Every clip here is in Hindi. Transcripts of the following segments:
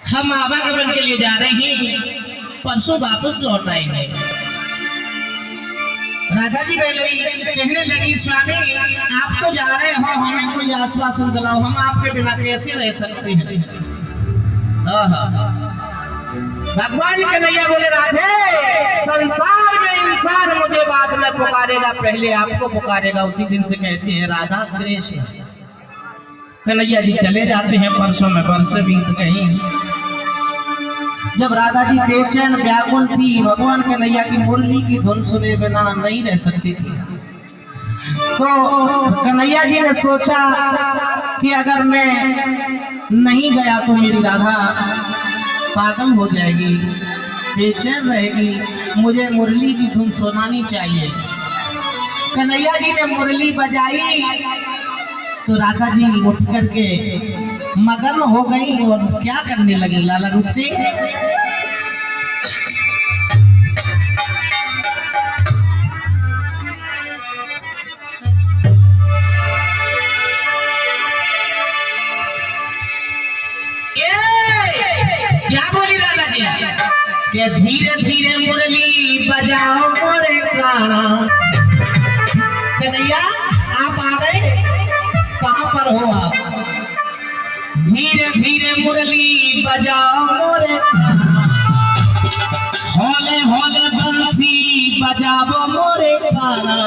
हम आवागमन के लिए जा रहे हैं, परसों वापस लौट आएंगे। राधा जी कहने लगी, स्वामी आप तो जा रहे हो, हमें कोई आश्वासन दिलाओ, हम आपके बिना कैसे रह सकते हैं। भगवान कन्हैया बोले, राधे संसार में इंसान मुझे बाद में पुकारेगा, पहले आपको पुकारेगा, उसी दिन से कहते हैं राधा कृष्ण। कन्हैया जी चले जाते हैं, परसों में वर्ष बीत गई। जब राधा जी बेचैन व्याकुल थी, भगवान कन्हैया की मुरली की धुन सुने बिना नहीं रह सकती थी, तो कन्हैया जी ने सोचा कि अगर मैं नहीं गया तो मेरी राधा पागल हो जाएगी, बेचैन रहेगी, मुझे मुरली की धुन सुनानी चाहिए। कन्हैया जी ने मुरली बजाई तो राधा जी उठ करके मगन हो गई और क्या करने लगे लाला रूप से। क्या बोली राधा जी कि धीरे धीरे मुरली बजाओ मोरे काना। कन्हैया आप आ गए, कहाँ पर हो आप? धीरे धीरे मुरली बजाओ मोरे, हौले हौले बंसी बजाओ मोरे काना।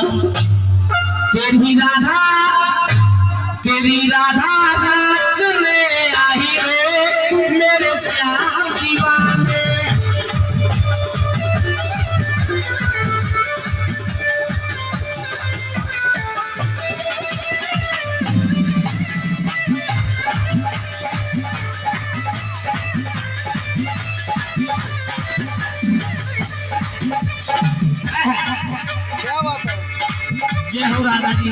तेरी राधा नाचने आई रे मेरे श्याम दीवाने। जय हो राधा जी।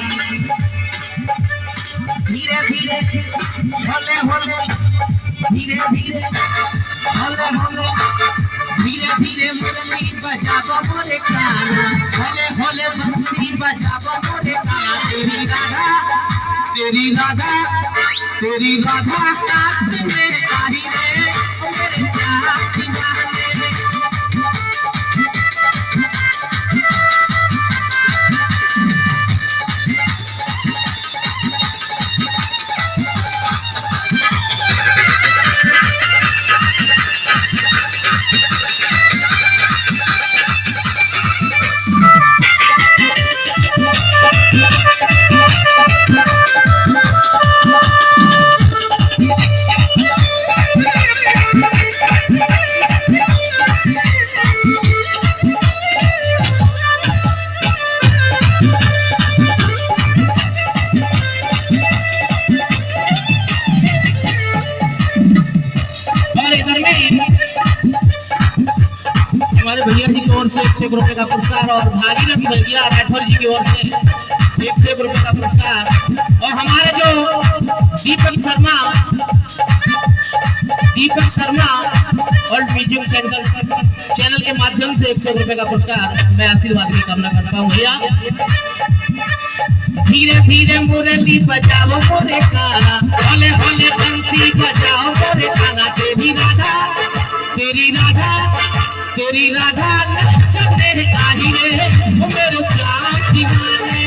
धीरे धीरे हौले हौले, धीरे धीरे हौले हौले, धीरे धीरे मुरली बजाओ मोरे काना, हौले हौले बंसी बजाओ मोरे काना। तेरी राधा नाचने आई रे मेरे श्याम दीवाने। हमारे भैया जी की ओर से 100 रुपए का पुरस्कार और भागीरथ भैया राठौर जी की ओर से 100 रुपए का पुरस्कार और हमारे जो दीपक शर्मा और म्यूजिक सेंटर चैनल के माध्यम से 100 रुपए का पुरस्कार मैं आशीर्वाद की कामना करता हूँ। भैया धीरे धीरे मुरली बजाओ मोरे काना, हौले हौले बंसी बजाओ मोरे काना। तेरी राधा नाचने आई रे मेरे श्याम दीवाने।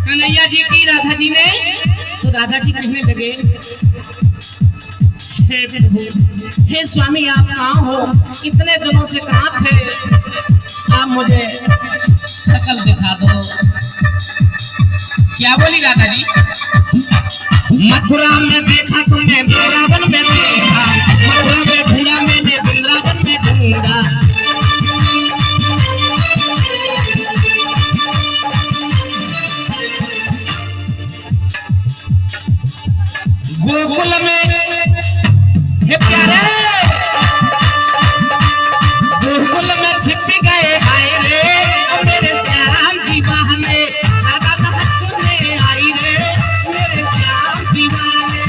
कन्हैया जी की राधा जी ने, तो राधा जी कहने लगे हे प्रभु, हे स्वामी, आप कहाँ हो? इतने दिनों से कहाँ थे? आप मुझे शकल दिखा दो। क्या बोली राधा जी? मथुरा में देखा तुमने, वृंदावन में देखा, मथुरा में ढूंढा मैंने, वृंदावन में ढूंढा। गोकुल में हे प्यारे, गोकुल में छिप गए आए रे, मेरे श्याम दीवाने, दादा दहक में आई रे, मेरे श्याम दीवाने।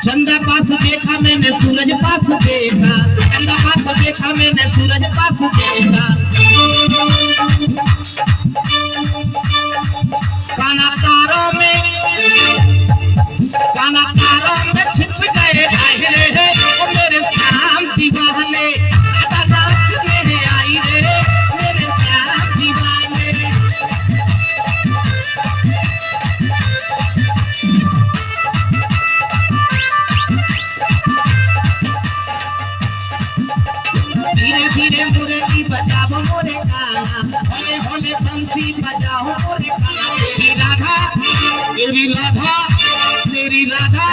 चंदा पास देखा मैंने, सूरज पास देखा, चंदा पास देखा मैंने, सूरज पास देखा। काना तारों में छिप गए आए रे, मेरे श्याम दीवाने, दादा में आई रे, मेरे श्याम दीवाने। धीरे धीरे मुरली बजाओ मोरे काना, होले होले बंसी बजाओ मोरे काना। तेरी राधा, तेरी राधा, तेरी राधा